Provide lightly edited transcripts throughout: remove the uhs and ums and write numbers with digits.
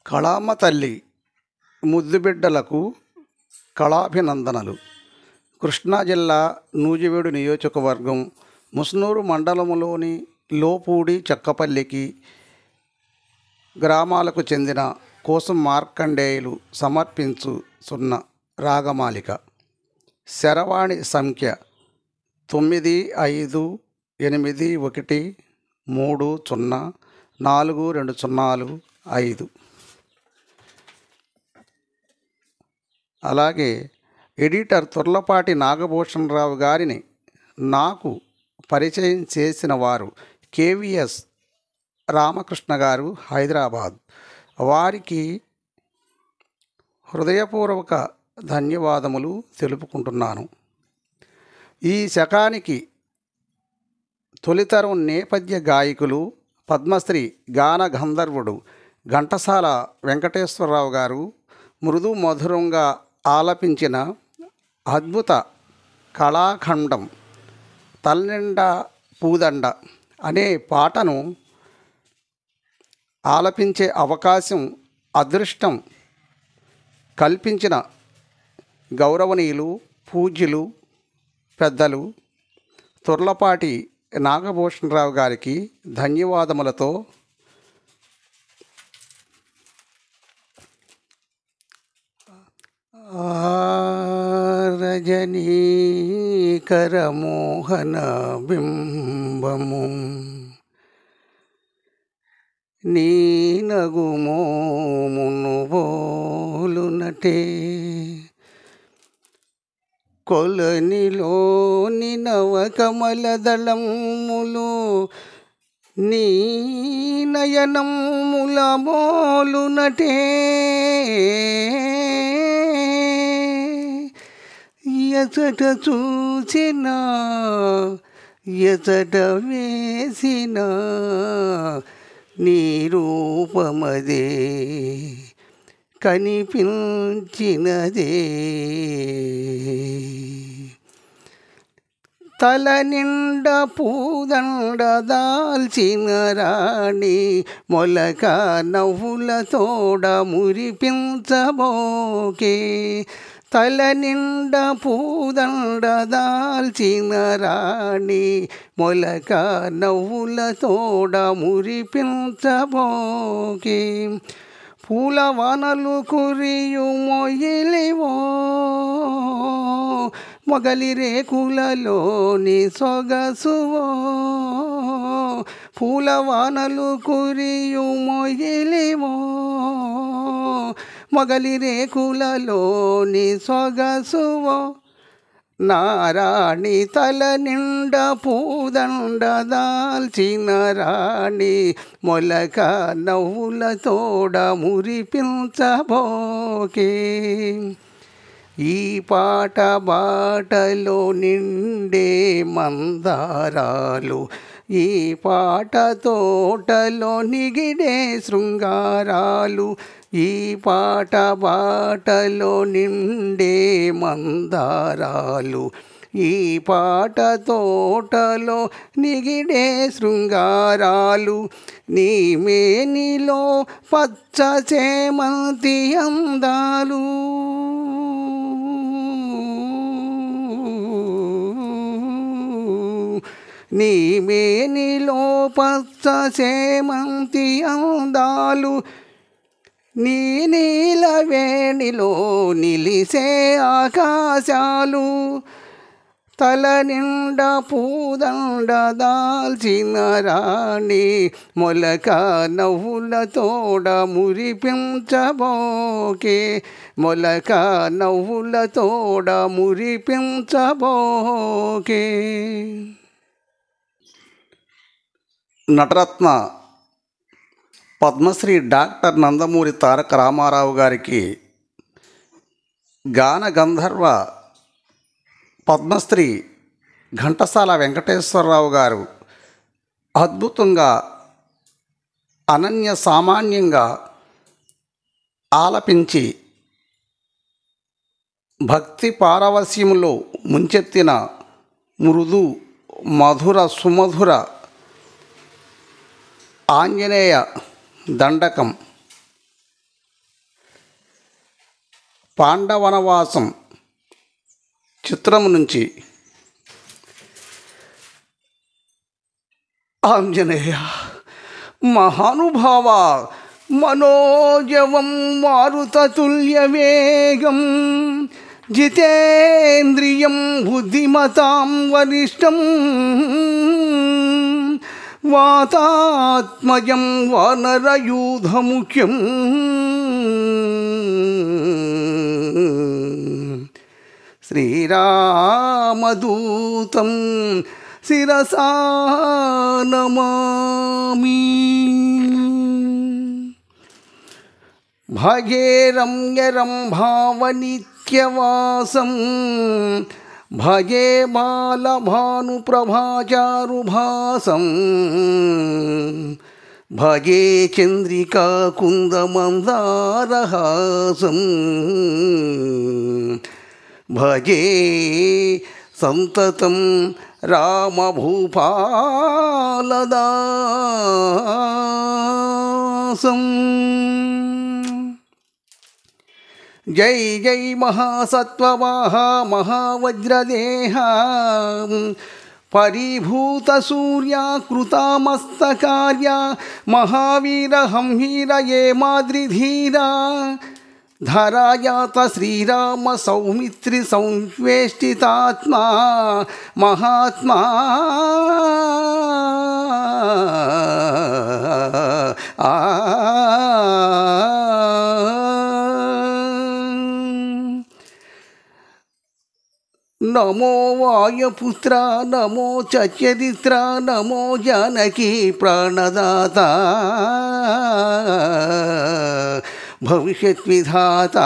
కళామ్మ తల్లి ముద్దుబిడ్డలకు కళాభినందనలు. కృష్ణా జిల్లా నూజివీడు నియోజకవర్గం ముస్నూరు మండలంలోని లోపూడి చెక్కపల్లికి గ్రామాలకు చెందిన కోసం మార్కండేయులు సమర్పించుచున్న రాగమాలిక. శరవాణి సంఖ్య 9581304205. అలాగే ఎడిటర్ తుర్లపాటి నాగభూషణరావు గారిని నాకు పరిచయం చేసిన వారు కేవీఎస్ రామకృష్ణ గారు, హైదరాబాద్. వారికి హృదయపూర్వక ధన్యవాదములు తెలుపుకుంటున్నాను. ఈ శకానికి తొలితరం నేపథ్య గాయకులు పద్మశ్రీ గాన గంధర్వుడు ఘంటసాల వెంకటేశ్వరరావు గారు మృదు మధురంగా ఆలపించిన అద్భుత కళాఖండం తల్నిండా పూదండ అనే పాటను ఆలపించే అవకాశం, అదృష్టం కల్పించిన గౌరవనీయులు, పూజ్యులు, పెద్దలు తుర్లపాటి నాగభూషణరావు గారికి ధన్యవాదములతో రజనీకర మోహన బింబము నీ నగుమోమును బోలునటే కొలనిలోని నవకమలదళములు నీ నయనముల మోలునటే ఎచట చూచిన ఎచట వేసిన నీ రూపమదే కనిపించినదే తల నిండా పూదండ దాల్చిన రాణి మొలక నవ్వుల తోడ మురిపించబోకే తల నిండా పూదండ దాల్చిన రాణి మొలక నవ్వుల తోడ మురిపించబోకే పూలవానలు కురియు మొయిలివో మొగలి రేకులలోని సొగసువో పూలవానలు కురియు మొయిలివో మొగలి రేకులలోని సొగసువో నారాణి తల నిండా పూదండ దాల్చిన రాణి మొలక నవ్వుల తోడ మురిపించబోకే ఈ పాట బాటలో నిండే మందారాలు ఈ పాట తోటలో నిగిడే శృంగారాలు ఈ పాట బాటలో నిండే మందారాలు ఈ పాట తోటలో నిగిడే శృంగారాలు నీ మేనిలో పచ్చ చేమంతి అందాలు నీ మేనిలో పచ్చ చేమంతి అందాలు నీ నీలవేణిలో నిలిసే ఆకాశాలు తల నిండా పూదండ దాల్చిన రాణి మొలక నవ్వుల తోడ మురిపించబోకే మొలక నవ్వుల తోడ మురిపించబోకే. నటరత్న పద్మశ్రీ డాక్టర్ నందమూరి తారక రామారావు గారికి గాన గంధర్వ పద్మశ్రీ ఘంటసాల వెంకటేశ్వరరావు గారు అద్భుతంగా అనన్య సామాన్యంగా ఆలపించి భక్తి పారవస్యములో ముంచెత్తిన మృదు మధుర సుమధుర ఆంజనేయ దండకం పాండవనవాసం చిత్రం నుంచి ఆంజనేయ మహానుభావ మనోజవం మారుతతుల్యవేగం జితేంద్రియం బుద్ధిమతాం వరిష్టం వాతాత్మజం వానరయూధముఖ్యం శ్రీరామదూతం శిరసా నమామి. భగే రమ్యరం భావనిత్యవాసం భగే బాలభానుప్రభాచారుభాసం భగే చంద్రికా కుందమందారహాసం భజే సంతతం రామభూపాలదాసం. జై జై మహాసత్వవాహ మహావజ్రదేహ పరిభూత సూర్యాకృతామస్తకార్య మహావీర హంవీర ఏ మాద్రిధీరా ధరాయాత శ్రీరామ సౌమిత్రి సంవేష్టితాత్మా మహాత్మా నమో వాయుపుత్ర నమో చరిత్ర నమో జానకి ప్రాణదాత భవిష్యత్ విధాత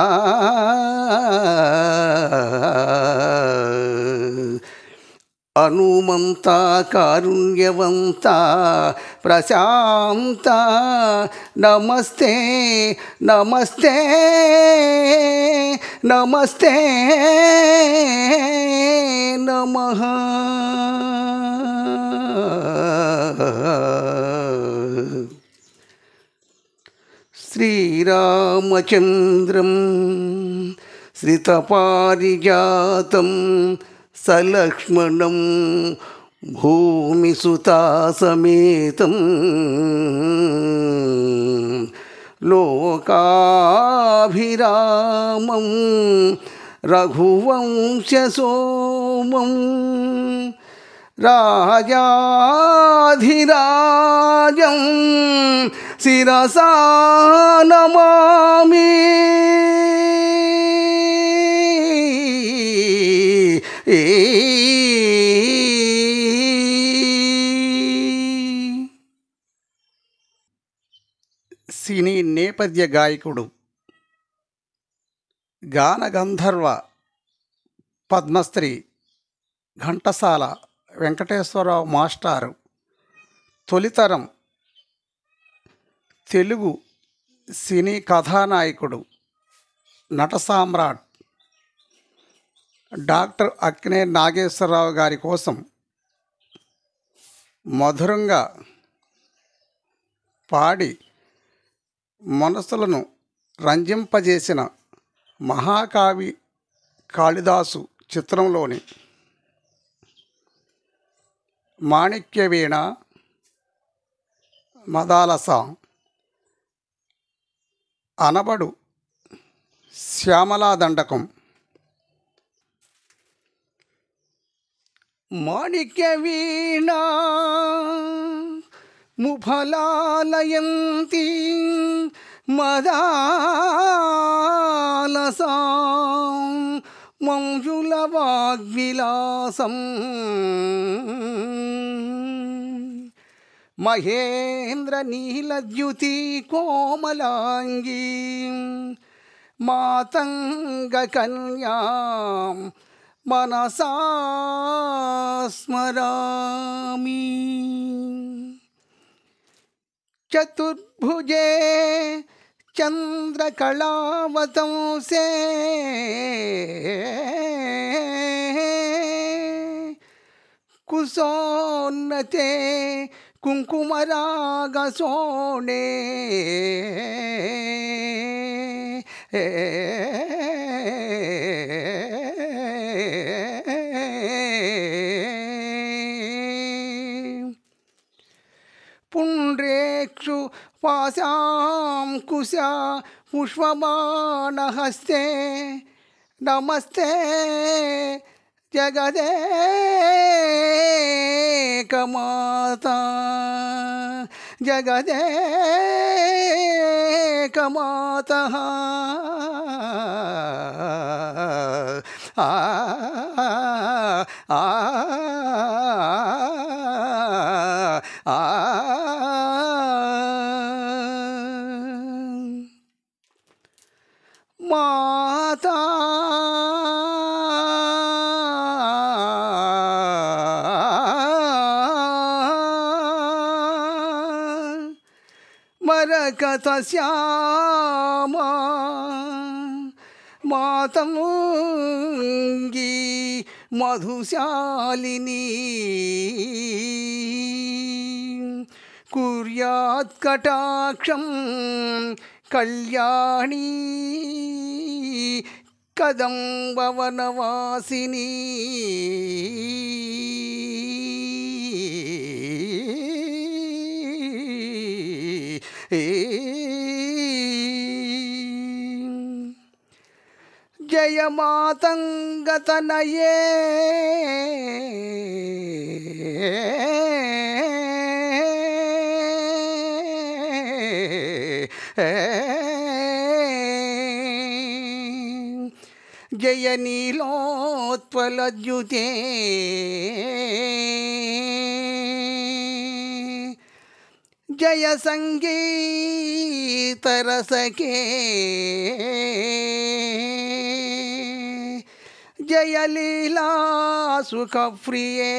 అనుమంత కారుణ్యవంత ప్రశాంత నమస్తే నమస్తే నమస్తే నమః. శ్రీరామచంద్రం శ్రితపారిజాతం సలక్ష్మణం భూమిసుతాసమేతం లోకాభిరామం రఘువంశసోమం రాజాధిరాజం శిరసా నమామి. సినీ నేపథ్య గాయకుడు గాన గంధర్వ పద్మశ్రీ ఘంటసాల వెంకటేశ్వరరావు మాస్టారు తొలితరం తెలుగు సినీ కథానాయకుడు నట సామ్రాట్ డాక్టర్ అక్కినేని నాగేశ్వరరావు గారి కోసం మధురంగా పాడి మనసులను రంజింపజేసిన మహాకవి కాళిదాసు చిత్రంలోని మాణిక్యవీణ మదాలస అనబడు శ్యామలా దండకం. మాణిక్యవీణ ముఫలాలయంతి మదాలసా మంజులవాగ్విలాసం మహేంద్ర నీలద్యుతి కోమలాంగీ మాతంగకన్యాం మనసా స్మరామి. చతుర్భుజే చంద్రకళావతంసే కుశోన్నతే కుంకుమరాగసోణే పుండ్రేక్షు పాశాంకుశా పుష్పమాణహస్తే నమస్తే జగదేకమాతా జగదేకమాతః ఆ ఆ ఆ మాతా మరకత శ్యామా మాతంగీ మధుశాలిని కుర్యాత్ కటాక్షం కళ్యాణీ కదంబవనవాసిని జయ మాతంగతనయే జయ నీలోత్పలద్యుతే జయ సంగీతరసకే జయ లీలా సుఖప్రియే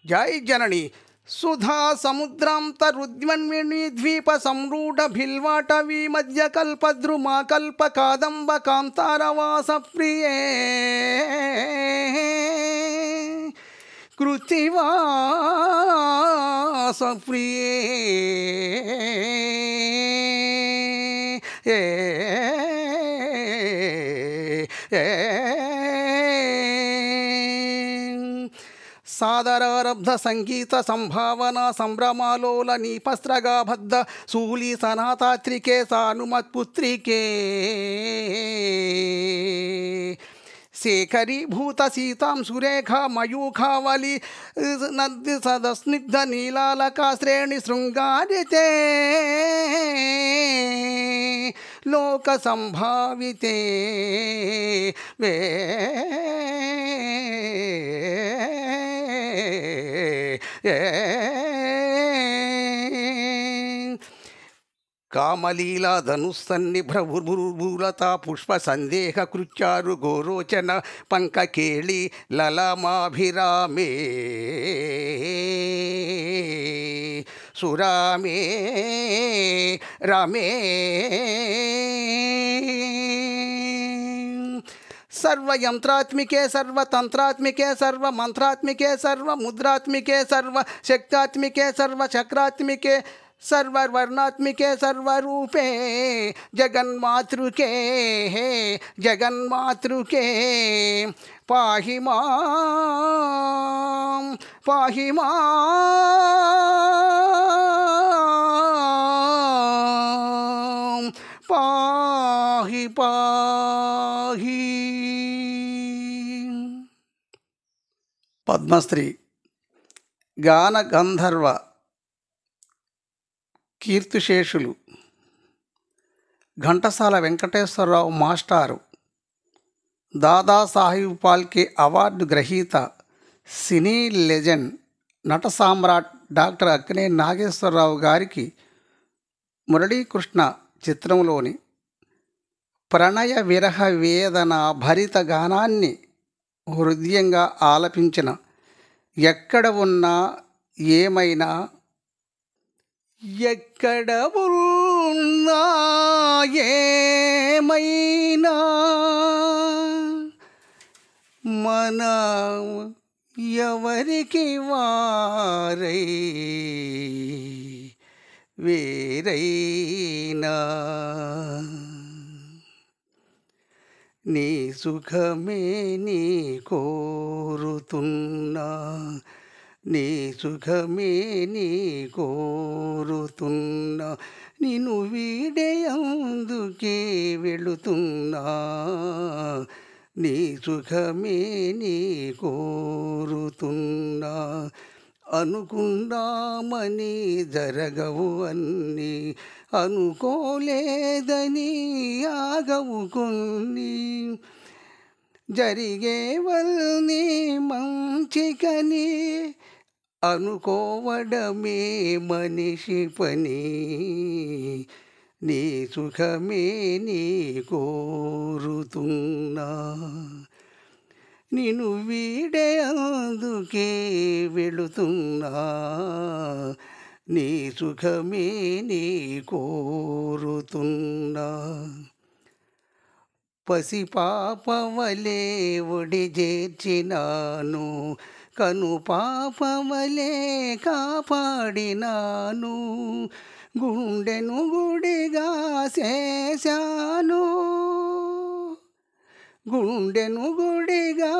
జై జనని సుధా సముద్రాంతరుద్వన్మిణి ద్వీప సంరూఢ భిల్వాటవీ మధ్య కల్పద్రుమా కల్ప కాదంబ కాంతారవాస ప్రియే కృతివాస ప్రియే సాదరారబ్ధ సంగీత సంభావన సంభ్రమాలోల నీపస్త్రగాబద్ధ శూలి సనాతాత్రికే సానుమత్పుత్రికే శేఖరీభూత సీతాం సురేఖా మయూఖావలి నది సదస్నిగ్ధ నీలాలకా శ్రేణి శృంగారితే లోక సంభావితే వే కామలీలా ధనుస్సన్నిభ్రభుర్భూలతా పుష్ప సందేహ కృత్యారు గోరోచన పంకకేళి లలమాభిరామే సురామే రమే सर्वयंत्रात्मिके सर्वतंत्रात्मिके सर्वमंत्रात्मिके सर्वमुद्रात्मिके सर्वशक्तात्मिके सर्वचक्रात्मिके सर्ववर्णात्मिके सर्वरूपे जगन्मातृके जगन्मातृके पाहि मां पाहि मां पाहि पाहि। పద్మశ్రీ గాన గంధర్వ కీర్తిశేషులు ఘంటసాల వెంకటేశ్వరరావు మాస్టారు, దాదాసాహెబ్ ఫాల్కే అవార్డు గ్రహీత, సినీ లెజెండ్ నట సామ్రాట్ డాక్టర్ అక్కినేని నాగేశ్వరరావు గారికి మురళీకృష్ణ చిత్రంలోని ప్రణయ విరహ వేదన భరిత గానాన్ని హృదయంగా ఆలపించిన ఎక్కడ ఉన్నా ఏమైనా ఎక్కడ ఉన్నా ఏమైనా మన ఎవరికి వారై వేరైనా నీ సుఖమే నీ కోరుతున్నా నీ సుఖమే నీ కోరుతున్నా నిన్ను వీడే అందుకే వెళుతున్నా నీ సుఖమే నీ కోరుతున్నా అనుకున్నామని జరగవు అన్నీ అనుకోలేదని ఆగవు కొన్ని జరిగేవల్ని మంచికని అనుకోవడమే మనిషి పని నీ సుఖమే నీ కోరుతున్నా నిన్ను వీడే అందుకే వెళుతున్నా నీ సుఖమే నీ కోరుతున్నా పసిపాపవలే ఒడి చేర్చినాను కను పాపవలే కాపాడినాను గుండెను గుడిగా చేశాను గుండెను గుడిగా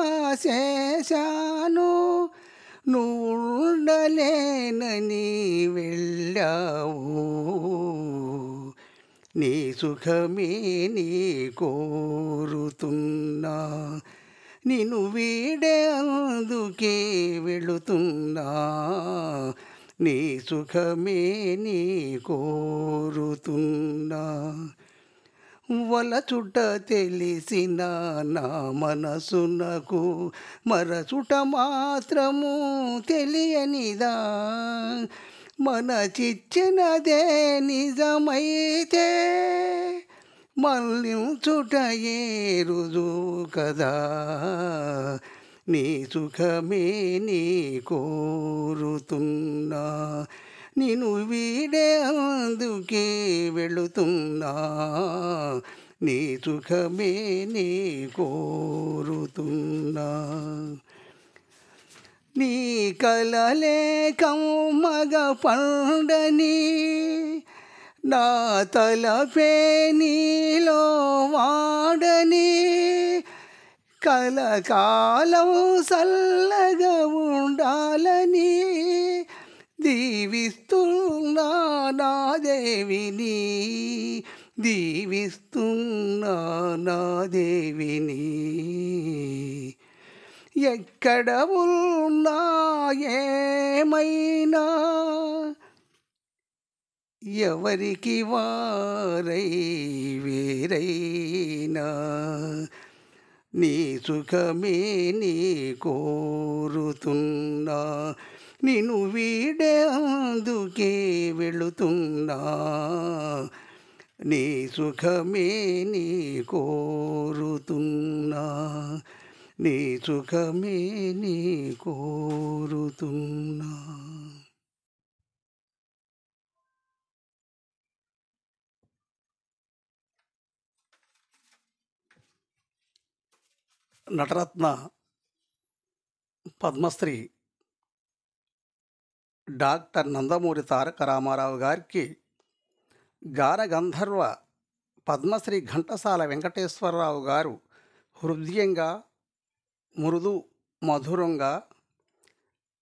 చేశాను నువ్వు ఉండలేనని వెళ్ళావు నీ సుఖమే నీ కోరుతున్నా నిన్ను వీడే అందుకే వెళుతున్నా నీ సుఖమే నీ కోరుతున్నా వలచుట తెలిసిన నా మనసునకు మరచుట మాత్రము తెలియనిదా మన చిచ్చినదే నిజమైతే మళ్ళించుటయే రుజువు కదా నీ సుఖమే నీ కోరుతున్నా నిన్ను వీడే అందుకే వెళుతున్నా నీ సుఖమే నీ కోరుతున్నా నీ కలలే కమ్మగ పండని నా తలపే నీలో వాడని కలకాలం చల్లగా ఉండాలని దీవిస్తున్నా నా దేవిని దీవిస్తున్నా నా దేవిని ఎక్కడ ఉన్నా ఏమైనా ఎవరికి వారై వేరైనా నీ సుఖమే నీ కోరుతున్నా నిన్ను వీడే అందుకే వెళుతున్నా నీ సుఖమే నీ కోరుతున్నా నీ సుఖమే నీ కోరుతున్నా. నటరత్న పద్మశ్రీ డాక్టర్ నందమూరి తారక రామారావు గారికి గానగంధర్వ పద్మశ్రీ ఘంటసాల వెంకటేశ్వరరావు గారు హృదయంగా మృదు మధురంగా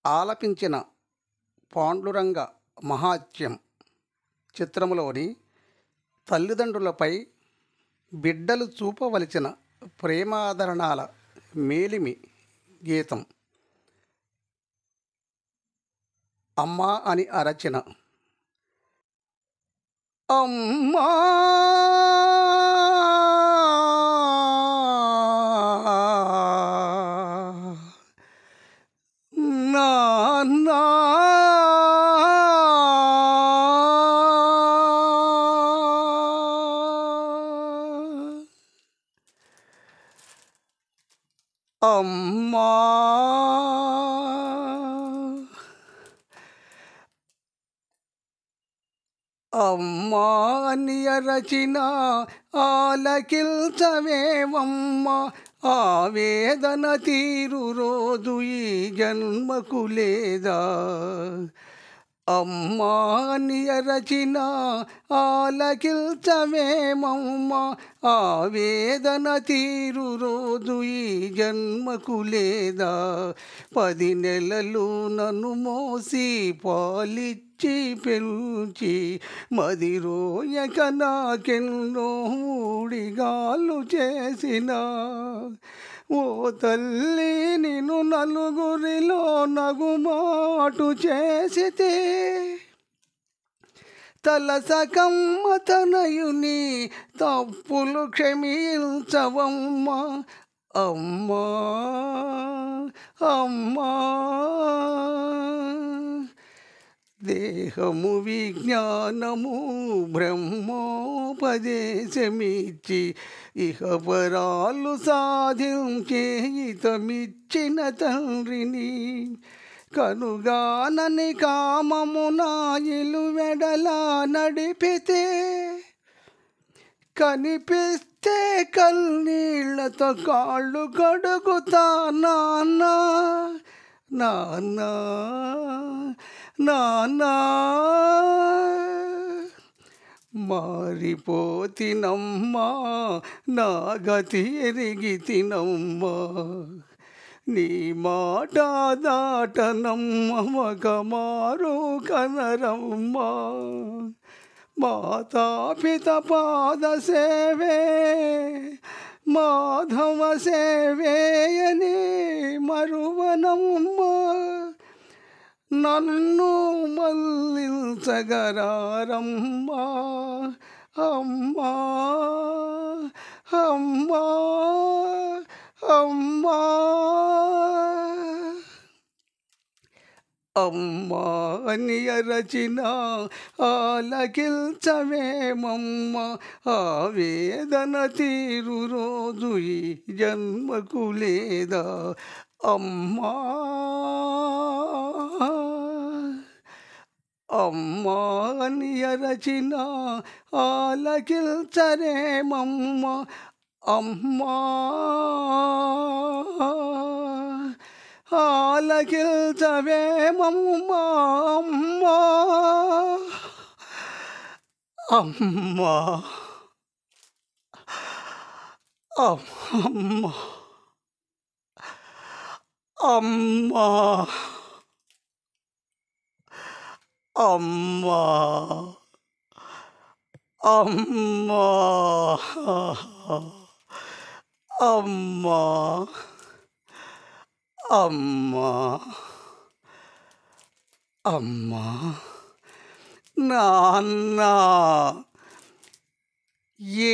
ఆలపించిన పాండురంగ మహాత్యం చిత్రములోని తల్లిదండ్రులపై బిడ్డలు చూపవలసిన ప్రేమాదరణాల మేలిమి గీతం అమ్మా అని అరచిన అమ్మా నాన్నా అమ్మా అమ్మా అని అరచిన ఆలకిల్చవేమమ్మ ఆవేదన తీరు రోజు ఈ జన్మకు లేదా అమ్మా అని అరచిన ఆలకిల్చవేమమ్మ ఆవేదన తీరు రోజు ఈ జన్మకు లేదా 10 నెలలు నన్ను మోసి పాలిచ్చి పెంచి మదిరోయక నాకెన్నో ఊడిగాలు చేసిన ఓ తల్లి నిన్ను నలుగురిలో నగుమాటు చేసితే తలసకమ్మ తనయుని తప్పులు క్షమించవమ్మా అమ్మా అమ్మా దేహము విజ్ఞానము బ్రహ్మోపదేశమిచ్చి ఇహపరాలు సాధించే హితమిచ్చిన తండ్రిని కనుగానని కామము నాయిలు వెడలా నడిపితే కనిపిస్తే కన్నీళ్లతో కాళ్ళు కడుగుతా నాన్న నాన్న నాన్నా మారిపోతినమ్మా నా గతి ఎరిగి తినమ్మా నీ మాట దాటనమ్మ మగమారు కనరమ్మా మాతాపిత పాద సేవే మాధవ సేవేయని మరువనమ్మా నన్ను మళ్ళించగరారమ్మా అమ్మా అమ్మా అమ్మా అమ్మా అని అరచిన ఆలకిల్చవేమమ్మ ఆవేదన తీరు రోజు ఈ జన్మకు లేదా అమ్మా అమ్మా అని అరచిన ఆలకిల్చరేమమ్మ అమ్మా ఆలకిల్చవేమమ్మ అమ్మా అమ్మా అమ్మా అమ్మా అమ్మా అమ్మా అమ్మా అమ్మా అమ్మా నాన్న ఏ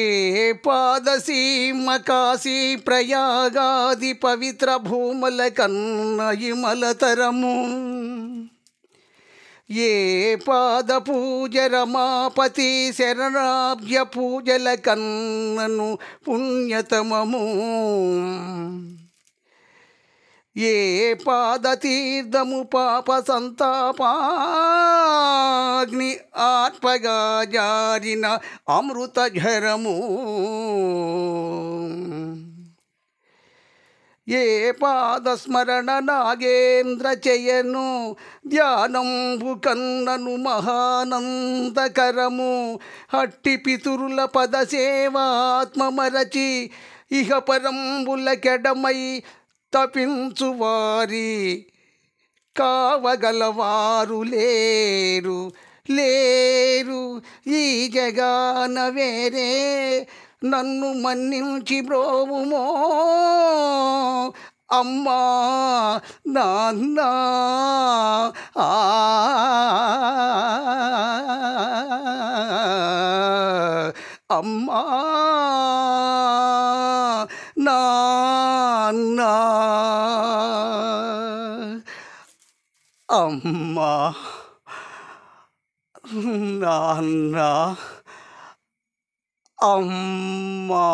పాదసీమ కాశీ ప్రయాగాది పవిత్ర భూముల కన్న ఇమలతరము ఏ పాద పూజ రమాపతి శరణాభ్య పూజల కన్నను పుణ్యతమము ఏ పాదతీర్థము పాప సంతాపాగ్ని ఆత్మగా జారిన అమృతఝరము ఏ పాదస్మరణ నాగేంద్ర చేయను ధ్యానంబు కన్నను మహానందకరము హట్టి పితురుల పదసేవాత్మమరచి ఇహ పరంబుల కెడమై తపించువారి కావగలవారు లేరు లేరు ఈ జగాన వేరే నన్ను మన్నించి బ్రోవుమో అమ్మా నాన్న అమ్మా నాన్న అమ్మా నాన్న అమ్మా